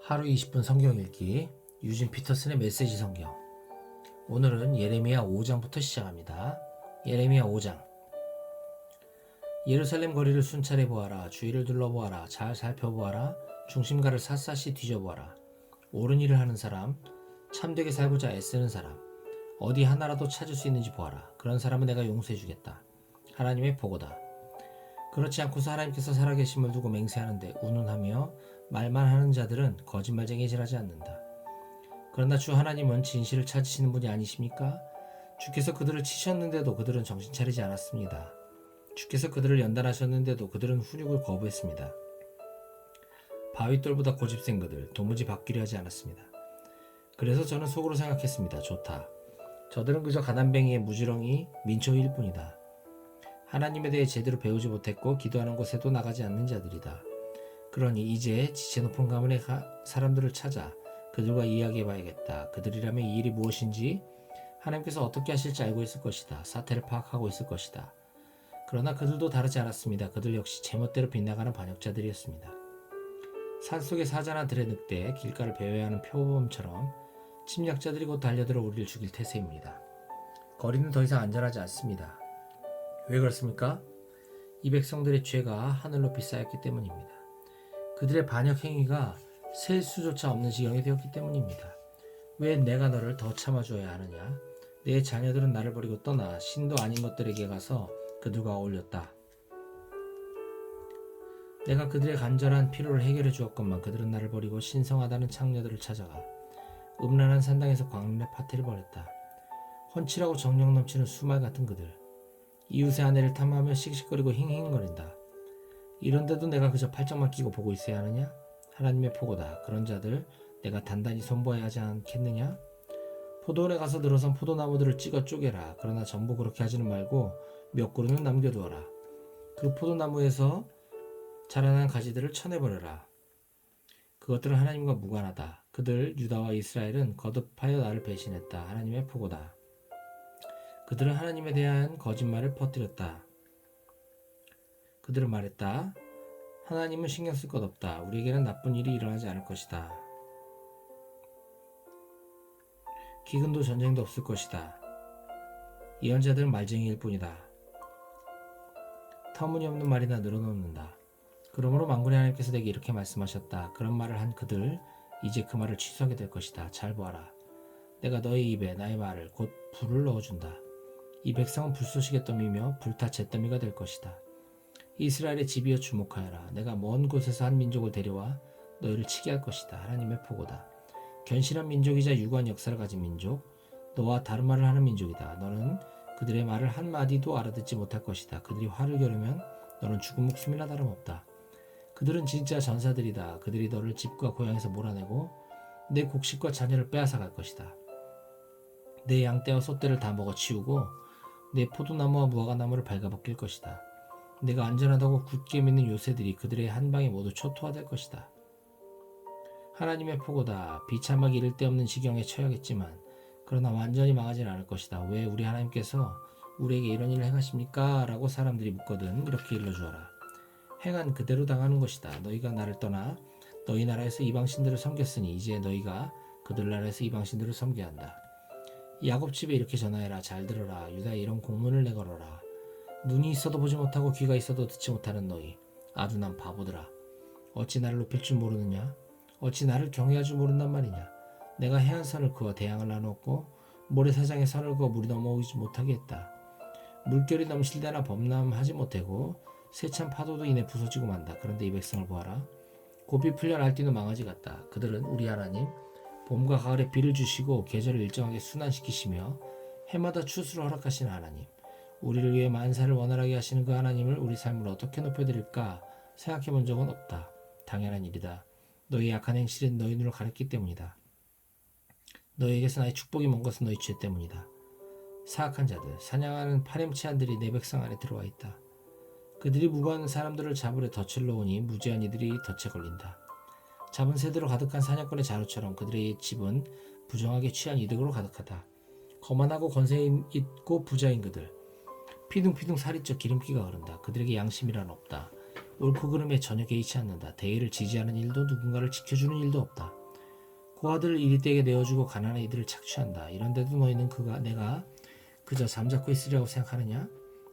하루 20분 성경 읽기 유진 피터슨의 메시지 성경. 오늘은 예레미야 5장부터 시작합니다. 예레미야 5장. 예루살렘 거리를 순찰해 보아라. 주위를 둘러보아라. 잘 살펴보아라. 중심가를 샅샅이 뒤져보아라. 옳은 일을 하는 사람, 참되게 살고자 애쓰는 사람, 어디 하나라도 찾을 수 있는지 보아라. 그런 사람은 내가 용서해 주겠다. 하나님의 보고다. 그렇지 않고서 하나님께서 살아계심을 두고 맹세하는데 운운하며 말만 하는 자들은 거짓말쟁이질하지 않는다. 그러나 주 하나님은 진실을 찾으시는 분이 아니십니까? 주께서 그들을 치셨는데도 그들은 정신 차리지 않았습니다. 주께서 그들을 연단하셨는데도 그들은 훈육을 거부했습니다. 바위돌보다 고집센 그들, 도무지 바뀌려 하지 않았습니다. 그래서 저는 속으로 생각했습니다. 좋다. 저들은 그저 가난뱅이의 무지렁이 민초일 뿐이다. 하나님에 대해 제대로 배우지 못했고 기도하는 곳에도 나가지 않는 자들이다. 그러니 이제 지체 높은 가문의 사람들을 찾아 그들과 이야기해봐야겠다. 그들이라면 이 일이 무엇인지 하나님께서 어떻게 하실지 알고 있을 것이다. 사태를 파악하고 있을 것이다. 그러나 그들도 다르지 않았습니다. 그들 역시 제멋대로 빗나가는 반역자들이었습니다. 산속의 사자나 들의 늑대, 길가를 배회하는 표범처럼 침략자들이 곧 달려들어 우리를 죽일 태세입니다. 거리는 더 이상 안전하지 않습니다. 왜 그렇습니까? 이 백성들의 죄가 하늘 높이 쌓였기 때문입니다. 그들의 반역 행위가 셀 수조차 없는 지경이 되었기 때문입니다. 왜 내가 너를 더 참아줘야 하느냐? 내 자녀들은 나를 버리고 떠나 신도 아닌 것들에게 가서 그들과 어울렸다. 내가 그들의 간절한 필요를 해결해 주었건만 그들은 나를 버리고 신성하다는 창녀들을 찾아가 음란한 산당에서 광란의 파티를 벌였다. 훤칠하고 정력 넘치는 수말 같은 그들, 이웃의 아내를 탐하며 씩씩거리고 힝힝거린다. 이런데도 내가 그저 팔짱만 끼고 보고 있어야 하느냐? 하나님의 포고다. 그런 자들 내가 단단히 선보아야 하지 않겠느냐? 포도원에 가서 늘어선 포도나무들을 찍어 쪼개라. 그러나 전부 그렇게 하지는 말고 몇 그루는 남겨두어라. 그 포도나무에서 자라난 가지들을 쳐내버려라. 그것들은 하나님과 무관하다. 그들 유다와 이스라엘은 거듭하여 나를 배신했다. 하나님의 포고다. 그들은 하나님에 대한 거짓말을 퍼뜨렸다. 그들은 말했다. 하나님은 신경 쓸 것 없다. 우리에게는 나쁜 일이 일어나지 않을 것이다. 기근도 전쟁도 없을 것이다. 예언자들은 말쟁이일 뿐이다. 터무니없는 말이나 늘어놓는다. 그러므로 만군의 하나님께서 내게 이렇게 말씀하셨다. 그런 말을 한 그들 이제 그 말을 취소하게 될 것이다. 잘 보아라. 내가 너의 입에 나의 말을 곧 불을 넣어준다. 이 백성은 불쏘시개 더미며 불타 잿더미가 될 것이다. 이스라엘의 집이여 주목하여라. 내가 먼 곳에서 한 민족을 데려와 너희를 치게 할 것이다. 하나님의 포고다. 견실한 민족이자 유구한 역사를 가진 민족, 너와 다른 말을 하는 민족이다. 너는 그들의 말을 한마디도 알아듣지 못할 것이다. 그들이 화를 겨루면 너는 죽은 목숨이나 다름없다. 그들은 진짜 전사들이다. 그들이 너를 집과 고향에서 몰아내고 내 곡식과 자녀를 빼앗아갈 것이다. 내 양떼와 소떼를 다 먹어치우고 내 포도나무와 무화과나무를 발가벗길 것이다. 내가 안전하다고 굳게 믿는 요새들이 그들의 한 방에 모두 초토화될 것이다. 하나님의 포고다. 비참하기 이를 데 없는 지경에 처하겠지만 그러나 완전히 망하진 않을 것이다. 왜 우리 하나님께서 우리에게 이런 일을 행하십니까? 라고 사람들이 묻거든 이렇게 일러주어라. 행한 그대로 당하는 것이다. 너희가 나를 떠나 너희 나라에서 이방신들을 섬겼으니 이제 너희가 그들 나라에서 이방신들을 섬겨야 한다. 야곱 집에 이렇게 전하여라. 잘 들어라. 유다에 이런 공문을 내걸어라. 눈이 있어도 보지 못하고 귀가 있어도 듣지 못하는 너희 아둔한 바보들아. 어찌 나를 높일 줄 모르느냐? 어찌 나를 경외할 줄 모른단 말이냐? 내가 해안선을 그어 대양을 나누었고 모래사장에 선을 그어 물이 넘어오지 못하게 했다. 물결이 넘칠 때나 범람하지 못하고 세찬 파도도 이내 부서지고 만다. 그런데 이 백성을 보아라. 고삐 풀려 날뛰는 망아지 같다. 그들은 우리 하나님 봄과 가을에 비를 주시고 계절을 일정하게 순환시키시며 해마다 추수를 허락하시는 하나님, 우리를 위해 만사를 원활하게 하시는 그 하나님을 우리 삶을 어떻게 높여드릴까 생각해 본 적은 없다. 당연한 일이다. 너희 약한 행실은 너희 눈을 가렸기 때문이다. 너희에게서 나의 축복이 먼 것은 너희 죄 때문이다. 사악한 자들, 사냥하는 파렴치한들이 내 백성 안에 들어와 있다. 그들이 무고한 사람들을 잡으려 덫을 놓으니 무죄한 이들이 덫에 걸린다. 잡은 새들로 가득한 사냥꾼의 자루처럼 그들의 집은 부정하게 취한 이득으로 가득하다. 거만하고 권세 있고 부자인 그들, 피둥피둥 살이 쪄 기름기가 흐른다. 그들에게 양심이란 없다. 옳고 그름에 전혀 개의치 않는다. 대의를 지지하는 일도 누군가를 지켜주는 일도 없다. 고아들을 이리떼게 내어주고 가난한 이들을 착취한다. 이런데도 너희는 내가 그저 잠자코 있으리라고 생각하느냐?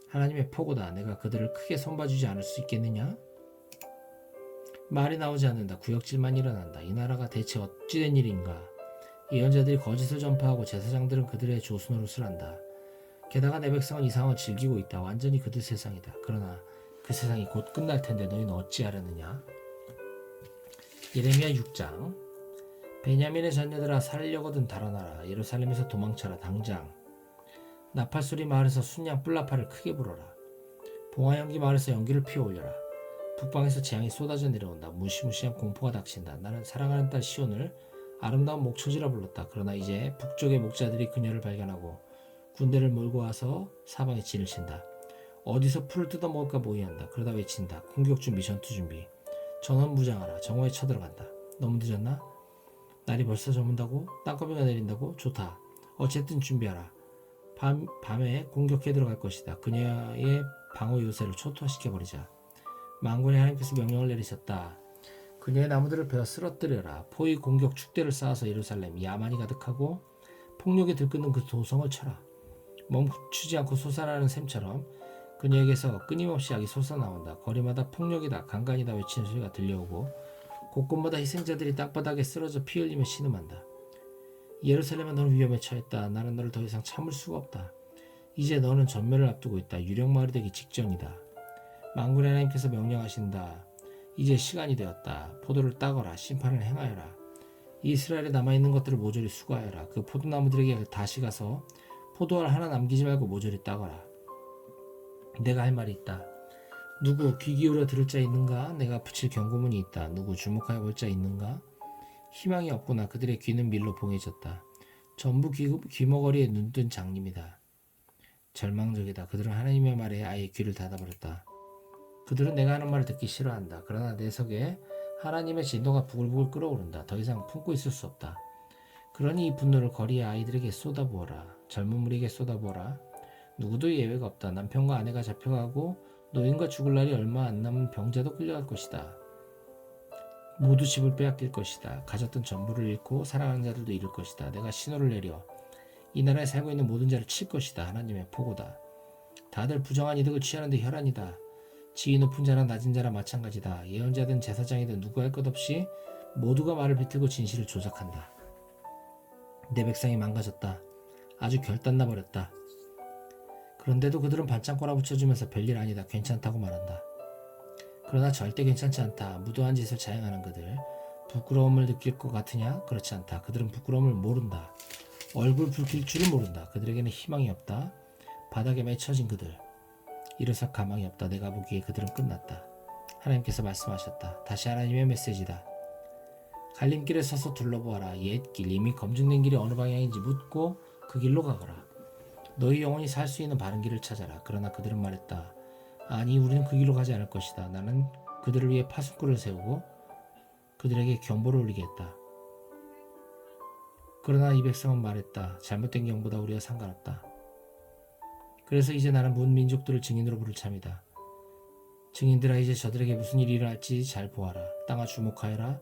하나님의 폭우다. 내가 그들을 크게 손봐주지 않을 수 있겠느냐? 말이 나오지 않는다. 구역질만 일어난다. 이 나라가 대체 어찌된 일인가? 예언자들이 거짓을 전파하고 제사장들은 그들의 조수노릇을 한다. 게다가 내 백성은 이 상황을 즐기고 있다. 완전히 그들 세상이다. 그러나 그 세상이 곧 끝날 텐데 너희는 어찌하려느냐? 예레미야 6장. 베냐민의 자녀들아, 살려거든 달아나라. 예루살렘에서 도망쳐라. 당장. 나팔소리 마을에서 순양 뿔나팔을 크게 불어라. 봉화연기 마을에서 연기를 피워올려라. 북방에서 재앙이 쏟아져 내려온다. 무시무시한 공포가 닥친다. 나는 사랑하는 딸 시온을 아름다운 목초지라 불렀다. 그러나 이제 북쪽의 목자들이 그녀를 발견하고 군대를 몰고 와서 사방에 진을 친다. 어디서 풀을 뜯어먹을까 모의한다. 그러다 외친다. 공격 준비, 전투 준비. 전원 무장하라. 정오에 쳐들어간다. 너무 늦었나? 날이 벌써 저문다고? 땅거미가 내린다고? 좋다. 어쨌든 준비하라. 밤에 공격해 들어갈 것이다. 그녀의 방어 요새를 초토화시켜버리자. 만군의 하나님께서 명령을 내리셨다. 그녀의 나무들을 베어 쓰러뜨려라. 포위 공격 축대를 쌓아서 예루살렘 야만이 가득하고 폭력이 들끓는 그 도성을 쳐라. 멈추지 않고 솟아나는 샘처럼 그녀에게서 끊임없이 악이 솟아나온다. 거리마다 폭력이다, 강간이다 외치는 소리가 들려오고 곳곳마다 희생자들이 땅바닥에 쓰러져 피 흘리며 신음한다. 예루살렘아, 너는 위험에 처했다. 나는 너를 더 이상 참을 수가 없다. 이제 너는 전멸을 앞두고 있다. 유령마을이 되기 직전이다. 만군의 하나님께서 명령하신다. 이제 시간이 되었다. 포도를 따거라. 심판을 행하여라. 이스라엘에 남아있는 것들을 모조리 수거하여라. 그 포도나무들에게 다시 가서 포도알 하나 남기지 말고 모조리 따거라. 내가 할 말이 있다. 누구 귀 기울여 들을 자 있는가? 내가 붙일 경고문이 있다. 누구 주목하여 볼 자 있는가? 희망이 없구나. 그들의 귀는 밀로 봉해졌다. 전부 귀머거리에 눈뜬 장님이다. 절망적이다. 그들은 하나님의 말에 아예 귀를 닫아버렸다. 그들은 내가 하는 말을 듣기 싫어한다. 그러나 내 속에 하나님의 진노가 부글부글 끓어오른다. 더 이상 품고 있을 수 없다. 그러니 이 분노를 거리의 아이들에게 쏟아부어라. 젊은 무리에게 쏟아부어라. 누구도 예외가 없다. 남편과 아내가 잡혀가고 노인과 죽을 날이 얼마 안 남은 병자도 끌려갈 것이다. 모두 집을 빼앗길 것이다. 가졌던 전부를 잃고 사랑하는 자들도 잃을 것이다. 내가 신호를 내려 이 나라에 살고 있는 모든 자를 칠 것이다. 하나님의 폭우다. 다들 부정한 이득을 취하는데 혈안이다. 지위 높은 자나 낮은 자나 마찬가지다. 예언자든 제사장이든 누구 할 것 없이 모두가 말을 비틀고 진실을 조작한다. 내 백성이 망가졌다. 아주 결단나 버렸다. 그런데도 그들은 반짝 꼬라붙여주면서 별일 아니다. 괜찮다고 말한다. 그러나 절대 괜찮지 않다. 무도한 짓을 자행하는 그들. 부끄러움을 느낄 것 같으냐? 그렇지 않다. 그들은 부끄러움을 모른다. 얼굴 붉힐 줄을 모른다. 그들에게는 희망이 없다. 바닥에 맺혀진 그들. 이로써 가망이 없다. 내가 보기에 그들은 끝났다. 하나님께서 말씀하셨다. 다시 하나님의 메시지다. 갈림길에 서서 둘러보아라. 옛길, 이미 검증된 길이 어느 방향인지 묻고 그 길로 가거라. 너희 영혼이 살 수 있는 바른 길을 찾아라. 그러나 그들은 말했다. 아니, 우리는 그 길로 가지 않을 것이다. 나는 그들을 위해 파수꾼을 세우고 그들에게 경보를 울리겠다. 그러나 이 백성은 말했다. 잘못된 경보다 우리와 상관없다. 그래서 이제 나는 문 민족들을 증인으로 부를 참이다. 증인들아, 이제 저들에게 무슨 일이 일어날지 잘 보아라. 땅아, 주목하여라.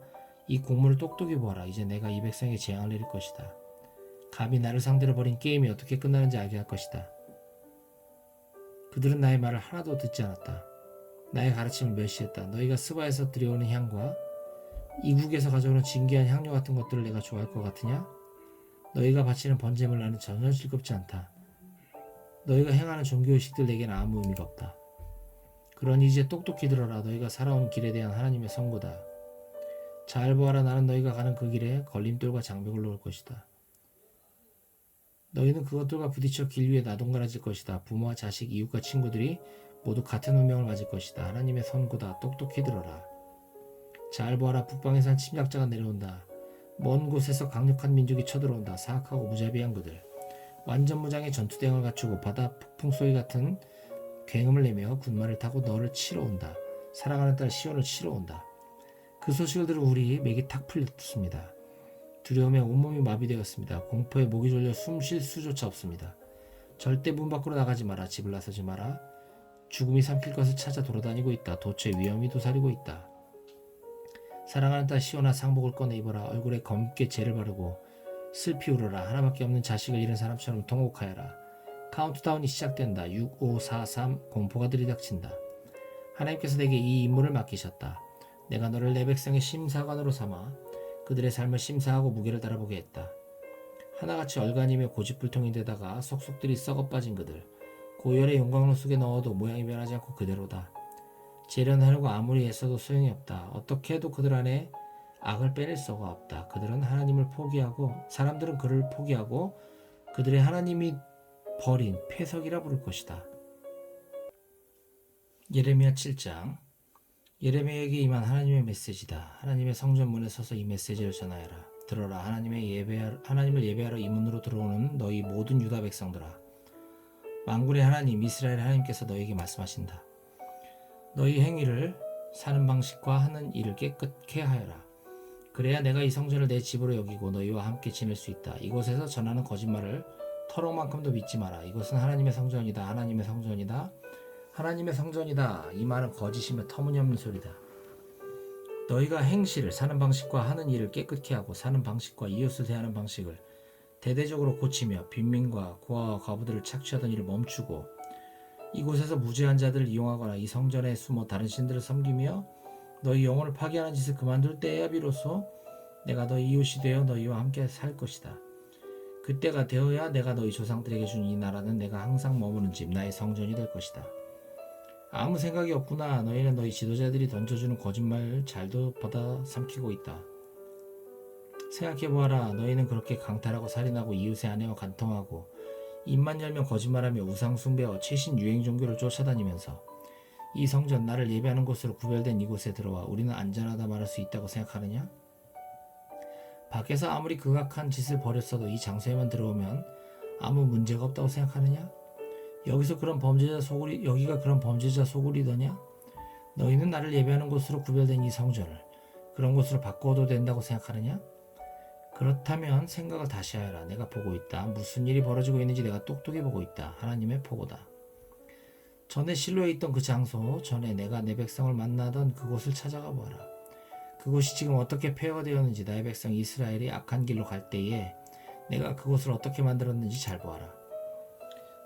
이 공문을 똑똑히 보아라. 이제 내가 이 백성에게 재앙을 내릴 것이다. 감히 나를 상대로 벌인 게임이 어떻게 끝나는지 알게 할 것이다. 그들은 나의 말을 하나도 듣지 않았다. 나의 가르침을 멸시했다. 너희가 스바에서 들여오는 향과 이국에서 가져오는 진귀한 향료 같은 것들을 내가 좋아할 것 같으냐? 너희가 바치는 번제물 나는 전혀 즐겁지 않다. 너희가 행하는 종교의식들 내게는 아무 의미가 없다. 그러니 이제 똑똑히 들어라. 너희가 살아온 길에 대한 하나님의 선고다. 잘 보아라. 나는 너희가 가는 그 길에 걸림돌과 장벽을 놓을 것이다. 너희는 그것들과 부딪혀 길 위에 나동갈아질 것이다. 부모와 자식, 이웃과 친구들이 모두 같은 운명을 맞을 것이다. 하나님의 선고다. 똑똑히 들어라. 잘 보아라. 북방에서 한 침략자가 내려온다. 먼 곳에서 강력한 민족이 쳐들어온다. 사악하고 무자비한 그들. 완전 무장의 전투대응을 갖추고 바다 폭풍 소리 같은 굉음을 내며 군마를 타고 너를 치러 온다. 사랑하는 딸 시온을 치러 온다. 그 소식을 들은 우리 맥이 탁 풀렸습니다. 두려움에 온몸이 마비되었습니다. 공포에 목이 졸려 숨 쉴 수조차 없습니다. 절대 문 밖으로 나가지 마라. 집을 나서지 마라. 죽음이 삼킬 것을 찾아 돌아다니고 있다. 도처에 위험이 도사리고 있다. 사랑하는 딸 시온아, 상복을 꺼내 입어라. 얼굴에 검게 재를 바르고 슬피 울어라. 하나밖에 없는 자식을 잃은 사람처럼 통곡하여라. 카운트다운이 시작된다. 6, 5, 4, 3. 공포가 들이닥친다. 하나님께서 내게 이 임무를 맡기셨다. 내가 너를 내 백성의 심사관으로 삼아 그들의 삶을 심사하고 무게를 달아보게 했다. 하나같이 얼간이며 고집불통인데다가 속속들이 썩어빠진 그들, 고열의 용광로 속에 넣어도 모양이 변하지 않고 그대로다. 재련하려고 아무리 애써도 소용이 없다. 어떻게 해도 그들 안에 악을 빼낼 수가 없다. 그들은 하나님을 포기하고, 사람들은 그를 포기하고 그들의 하나님이 버린 폐석이라 부를 것이다. 예레미야 7장. 예레미야에게 임한 하나님의 메시지다. 하나님의 성전문에 서서 이 메시지를 전하여라. 들어라. 하나님을 예배하러 이 문으로 들어오는 너희 모든 유다 백성들아. 만군의 하나님 이스라엘 하나님께서 너희에게 말씀하신다. 너희 행위를, 사는 방식과 하는 일을 깨끗게 하여라. 그래야 내가 이 성전을 내 집으로 여기고 너희와 함께 지낼 수 있다. 이곳에서 전하는 거짓말을 터럭만큼도 믿지 마라. 이것은 하나님의 성전이다. 하나님의 성전이다. 하나님의 성전이다. 이 말은 거짓이며 터무니없는 소리다. 너희가 행실을, 사는 방식과 하는 일을 깨끗게 하고 사는 방식과 이웃을 대하는 방식을 대대적으로 고치며 빈민과 고아와 과부들을 착취하던 일을 멈추고 이곳에서 무죄한 자들을 이용하거나 이 성전에 숨어 다른 신들을 섬기며 너희 영혼을 파괴하는 짓을 그만둘 때에야 비로소 내가 너희 이웃이 되어 너희와 함께 살 것이다. 그때가 되어야 내가 너희 조상들에게 준 이 나라는 내가 항상 머무는 집, 나의 성전이 될 것이다. 아무 생각이 없구나. 너희는 너희 지도자들이 던져주는 거짓말을 잘도 받아 삼키고 있다. 생각해보아라. 너희는 그렇게 강탈하고 살인하고 이웃의 아내와 간통하고 입만 열면 거짓말하며 우상 숭배와 최신 유행 종교를 쫓아다니면서 이 성전, 나를 예배하는 곳으로 구별된 이곳에 들어와 우리는 안전하다 말할 수 있다고 생각하느냐? 밖에서 아무리 극악한 짓을 벌였어도 이 장소에만 들어오면 아무 문제가 없다고 생각하느냐? 여기가 그런 범죄자 소굴이더냐? 너희는 나를 예배하는 곳으로 구별된 이 성전을 그런 곳으로 바꿔도 된다고 생각하느냐? 그렇다면 생각을 다시 하여라. 내가 보고 있다. 무슨 일이 벌어지고 있는지 내가 똑똑히 보고 있다. 하나님의 포고다. 전에 실로에 있던 그 장소, 전에 내가 내 백성을 만나던 그곳을 찾아가 보아라. 그곳이 지금 어떻게 폐허가 되었는지, 나의 백성 이스라엘이 악한 길로 갈 때에 내가 그곳을 어떻게 만들었는지 잘 보아라.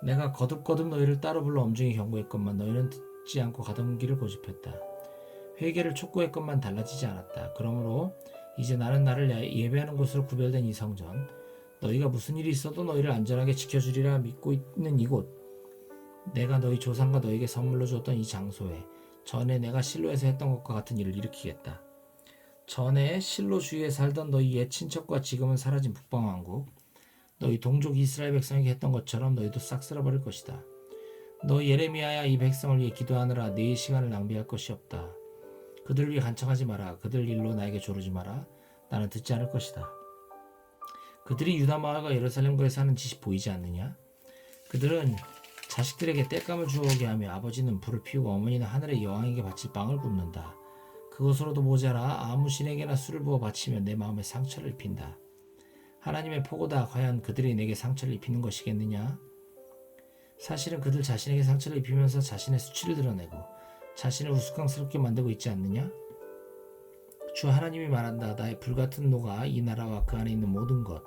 내가 거듭거듭 너희를 따로 불러 엄중히 경고했건만 너희는 듣지 않고 가던 길을 고집했다. 회개를 촉구했건만 달라지지 않았다. 그러므로 이제 나는 나를 예배하는 곳으로 구별된 이 성전, 너희가 무슨 일이 있어도 너희를 안전하게 지켜주리라 믿고 있는 이곳, 내가 너희 조상과 너희에게 선물로 주었던 이 장소에 전에 내가 실로에서 했던 것과 같은 일을 일으키겠다. 전에 실로 주위에 살던 너희 옛 친척과 지금은 사라진 북방왕국, 너희 동족 이스라엘 백성에게 했던 것처럼 너희도 싹 쓸어버릴 것이다. 너 예레미야야, 이 백성을 위해 기도하느라 네 시간을 낭비할 것이 없다. 그들을 위해 간청하지 마라. 그들 일로 나에게 조르지 마라. 나는 듣지 않을 것이다. 그들이 유다 마을과 예루살렘과에 사는 짓이 보이지 않느냐? 그들은 자식들에게 땔감을 주어오게 하며 아버지는 불을 피우고 어머니는 하늘의 여왕에게 바칠 빵을 굽는다. 그것으로도 모자라 아무 신에게나 술을 부어 바치며 내 마음에 상처를 입힌다. 하나님의 포고다. 과연 그들이 내게 상처를 입히는 것이겠느냐? 사실은 그들 자신에게 상처를 입히면서 자신의 수치를 드러내고 자신을 우스꽝스럽게 만들고 있지 않느냐? 주 하나님이 말한다. 나의 불같은 노가 이 나라와 그 안에 있는 모든 것,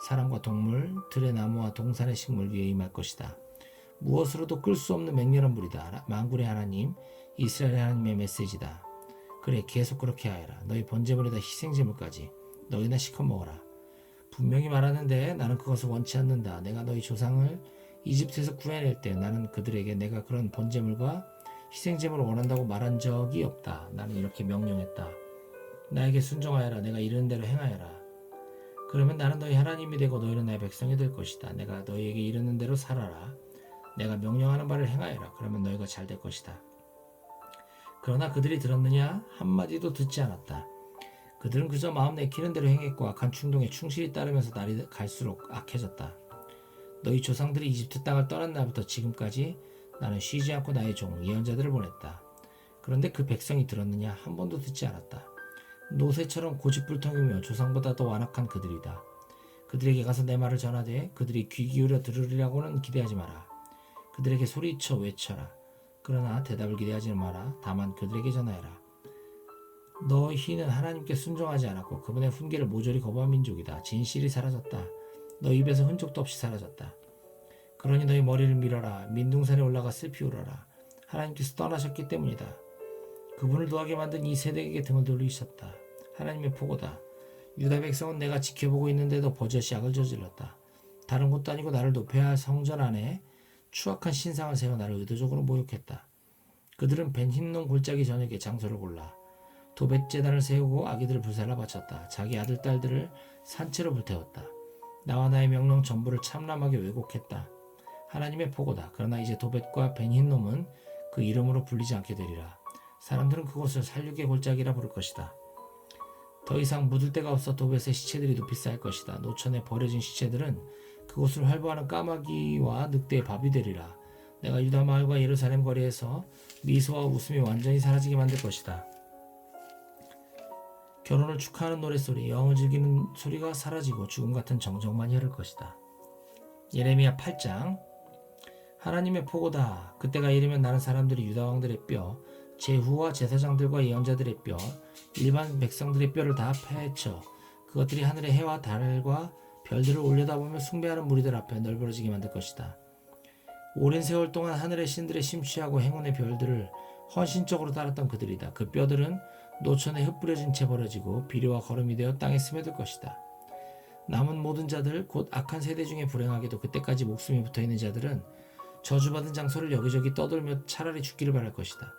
사람과 동물, 들의 나무와 동산의 식물 위에 임할 것이다. 무엇으로도 끌 수 없는 맹렬한 불이다. 만군의 하나님, 이스라엘 하나님의 메시지다. 그래, 계속 그렇게 하여라. 너희 번제물에다 희생제물까지 너희나 시커 먹어라. 분명히 말하는데 나는 그것을 원치 않는다. 내가 너희 조상을 이집트에서 구해낼 때 나는 그들에게 내가 그런 번제물과 희생제물을 원한다고 말한 적이 없다. 나는 이렇게 명령했다. 나에게 순종하여라. 내가 이르는 대로 행하여라. 그러면 나는 너희 하나님이 되고 너희는 나의 백성이 될 것이다. 내가 너희에게 이르는 대로 살아라. 내가 명령하는 바를 행하여라. 그러면 너희가 잘 될 것이다. 그러나 그들이 들었느냐? 한마디도 듣지 않았다. 그들은 그저 마음 내키는 대로 행했고 악한 충동에 충실히 따르면서 날이 갈수록 악해졌다. 너희 조상들이 이집트 땅을 떠난 날부터 지금까지 나는 쉬지 않고 나의 종 예언자들을 보냈다. 그런데 그 백성이 들었느냐? 한 번도 듣지 않았다. 노새처럼 고집불통이며 조상보다 더 완악한 그들이다. 그들에게 가서 내 말을 전하되 그들이 귀 기울여 들으리라고는 기대하지 마라. 그들에게 소리쳐 외쳐라. 그러나 대답을 기대하지 마라. 다만 그들에게 전하여라. 너희는 하나님께 순종하지 않았고 그분의 훈계를 모조리 거부한 민족이다. 진실이 사라졌다. 너 입에서 흔적도 없이 사라졌다. 그러니 너희 머리를 밀어라. 민둥산에 올라가 슬피 울어라. 하나님께서 떠나셨기 때문이다. 그분을 노하게 만든 이 세대에게 등을 돌리셨다. 하나님의 포고다. 유다 백성은 내가 지켜보고 있는데도 버젓이 악을 저질렀다. 다른 곳도 아니고 나를 높여야 할 성전 안에 추악한 신상을 세워 나를 의도적으로 모욕했다. 그들은 벤흰놈 골짜기 저녁에 장소를 골라 도벳 제단을 세우고 아기들을 불살라 바쳤다. 자기 아들 딸들을 산채로 불태웠다. 나와 나의 명령 전부를 참람하게 왜곡했다. 하나님의 포고다. 그러나 이제 도벳과 벤흰놈은 그 이름으로 불리지 않게 되리라. 사람들은 그곳을 살육의 골짜기라 부를 것이다. 더 이상 묻을 데가 없어 도벳의 시체들이 높이 쌓일 것이다. 노천에 버려진 시체들은 그곳을 활보하는 까마귀와 늑대의 밥이 되리라. 내가 유다 마을과 예루살렘 거리에서 미소와 웃음이 완전히 사라지게 만들 것이다. 결혼을 축하하는 노랫소리, 여행을 즐기는 소리가 사라지고 죽음 같은 정적만이 흐를 것이다. 예레미야 8장. 하나님의 포고다. 그때가 이르면 나는 사람들이 유다 왕들의 뼈, 제후와 제사장들과 예언자들의 뼈, 일반 백성들의 뼈를 다 파헤쳐 그것들이 하늘의 해와 달과 별들을 올려다보며 숭배하는 무리들 앞에 널브러지게 만들 것이다. 오랜 세월 동안 하늘의 신들의 심취하고 행운의 별들을 헌신적으로 따랐던 그들이다. 그 뼈들은 노천에 흩뿌려진 채 버려지고 비료와 거름이 되어 땅에 스며들 것이다. 남은 모든 자들, 곧 악한 세대 중에 불행하게도 그때까지 목숨이 붙어있는 자들은 저주받은 장소를 여기저기 떠돌며 차라리 죽기를 바랄 것이다.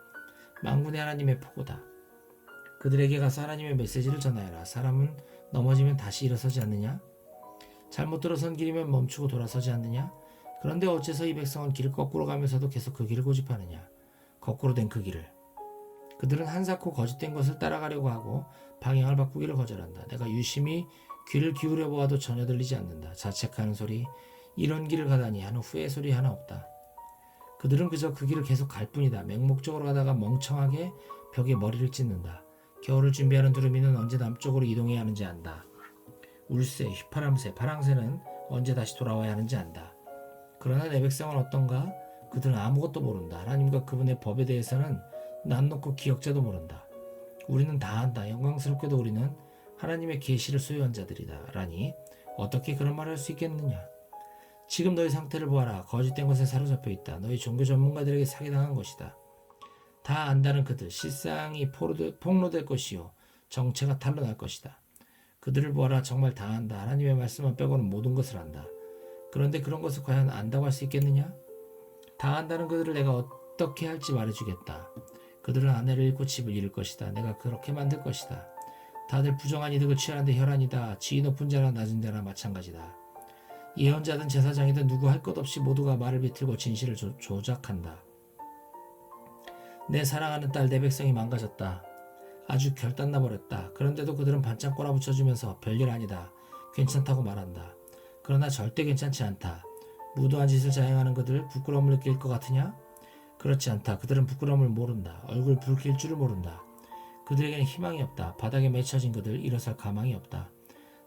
만군의 하나님의 포고다. 그들에게 가서 하나님의 메시지를 전하여라. 사람은 넘어지면 다시 일어서지 않느냐? 잘못 들어선 길이면 멈추고 돌아서지 않느냐? 그런데 어째서 이 백성은 길을 거꾸로 가면서도 계속 그 길을 고집하느냐? 거꾸로 된 그 길을. 그들은 한사코 거짓된 것을 따라가려고 하고 방향을 바꾸기를 거절한다. 내가 유심히 귀를 기울여 보아도 전혀 들리지 않는다. 자책하는 소리, 이런 길을 가다니 하는 후회 소리 하나 없다. 그들은 그저 그 길을 계속 갈 뿐이다. 맹목적으로 가다가 멍청하게 벽에 머리를 찢는다. 겨울을 준비하는 두루미는 언제 남쪽으로 이동해야 하는지 안다. 울새, 휘파람새, 파랑새는 언제 다시 돌아와야 하는지 안다. 그러나 내 백성은 어떤가? 그들은 아무것도 모른다. 하나님과 그분의 법에 대해서는 난 놓고 기억자도 모른다. 우리는 다 안다. 영광스럽게도 우리는 하나님의 계시를 소유한 자들이다. 라니 어떻게 그런 말을 할 수 있겠느냐? 지금 너희 상태를 보아라. 거짓된 것에 사로잡혀 있다. 너희 종교 전문가들에게 사기당한 것이다. 다 안다는 그들, 실상이 폭로될 것이요 정체가 탄로날 것이다. 그들을 보아라. 정말 다 안다. 하나님의 말씀만 빼고는 모든 것을 안다. 그런데 그런 것을 과연 안다고 할 수 있겠느냐? 다 안다는 그들을 내가 어떻게 할지 말해주겠다. 그들은 아내를 잃고 집을 잃을 것이다. 내가 그렇게 만들 것이다. 다들 부정한 이득을 취하는데 혈안이다. 지위 높은 자나 낮은 자나 마찬가지다. 예언자든 제사장이든 누구 할 것 없이 모두가 말을 비틀고 진실을 조작한다. 내 사랑하는 딸 내 백성이 망가졌다. 아주 결단나 버렸다. 그런데도 그들은 반짝 꼬라붙여주면서 별일 아니다. 괜찮다고 말한다. 그러나 절대 괜찮지 않다. 무도한 짓을 자행하는 그들 부끄러움을 느낄 것 같으냐? 그렇지 않다. 그들은 부끄러움을 모른다. 얼굴 붉힐 줄을 모른다. 그들에게는 희망이 없다. 바닥에 맺혀진 그들 일어설 가망이 없다.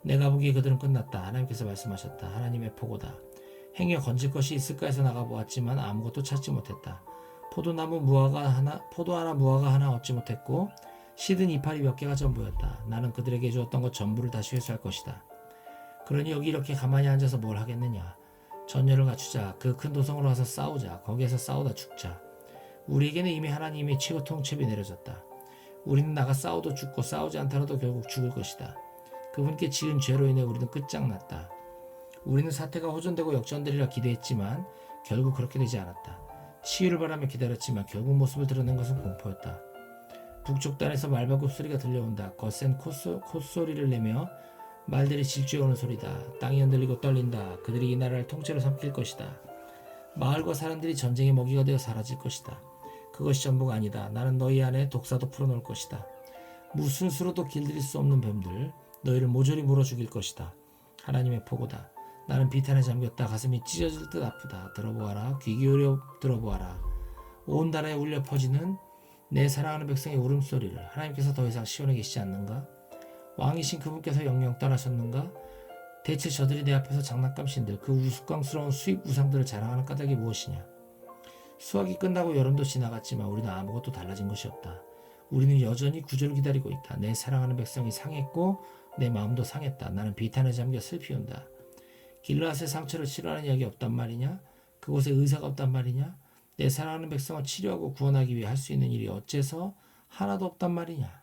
내가 보기에 그들은 끝났다. 하나님께서 말씀하셨다. 하나님의 포고다. 행여 건질 것이 있을까 해서 나가보았지만 아무것도 찾지 못했다. 포도 하나 무화과 하나 얻지 못했고 시든 이파리 몇 개가 전부였다. 나는 그들에게 주었던 것 전부를 다시 회수할 것이다. 그러니 여기 이렇게 가만히 앉아서 뭘 하겠느냐. 전열을 갖추자. 그 큰 도성으로 가서 싸우자. 거기에서 싸우다 죽자. 우리에게는 이미 하나님의 최고 통첩이 내려졌다. 우리는 나가 싸워도 죽고 싸우지 않더라도 결국 죽을 것이다. 그분께 지은 죄로 인해 우리는 끝장났다. 우리는 사태가 호전되고 역전되리라 기대했지만 결국 그렇게 되지 않았다. 시위를 바라며 기다렸지만 결국 모습을 드러낸 것은 공포였다. 북쪽단에서 말발굽 소리가 들려온다. 거센 콧소리를 내며 말들이 질주해오는 소리다. 땅이 흔들리고 떨린다. 그들이 이 나라를 통째로 삼킬 것이다. 마을과 사람들이 전쟁의 먹이가 되어 사라질 것이다. 그것이 전부가 아니다. 나는 너희 안에 독사도 풀어놓을 것이다. 무슨 수로도 길들일 수 없는 뱀들, 너희를 모조리 물어 죽일 것이다. 하나님의 포고다. 나는 비탄에 잠겼다. 가슴이 찢어질 듯 아프다. 들어보아라. 귀 기울여 들어보아라. 온 나라에 울려 퍼지는 내 사랑하는 백성의 울음소리를. 하나님께서 더 이상 시온에 계시지 않는가? 왕이신 그분께서 영영 떠나셨는가? 대체 저들이 내 앞에서 장난감 신들 그 우스꽝스러운 수입 우상들을 자랑하는 까닭이 무엇이냐? 수학이 끝나고 여름도 지나갔지만 우리는 아무것도 달라진 것이 없다. 우리는 여전히 구조를 기다리고 있다. 내 사랑하는 백성이 상했고 내 마음도 상했다. 나는 비탄에 잠겨 슬피 운다. 길르앗의 상처를 치료하는 약이 없단 말이냐? 그곳에 의사가 없단 말이냐? 내 사랑하는 백성을 치료하고 구원하기 위해 할 수 있는 일이 어째서 하나도 없단 말이냐?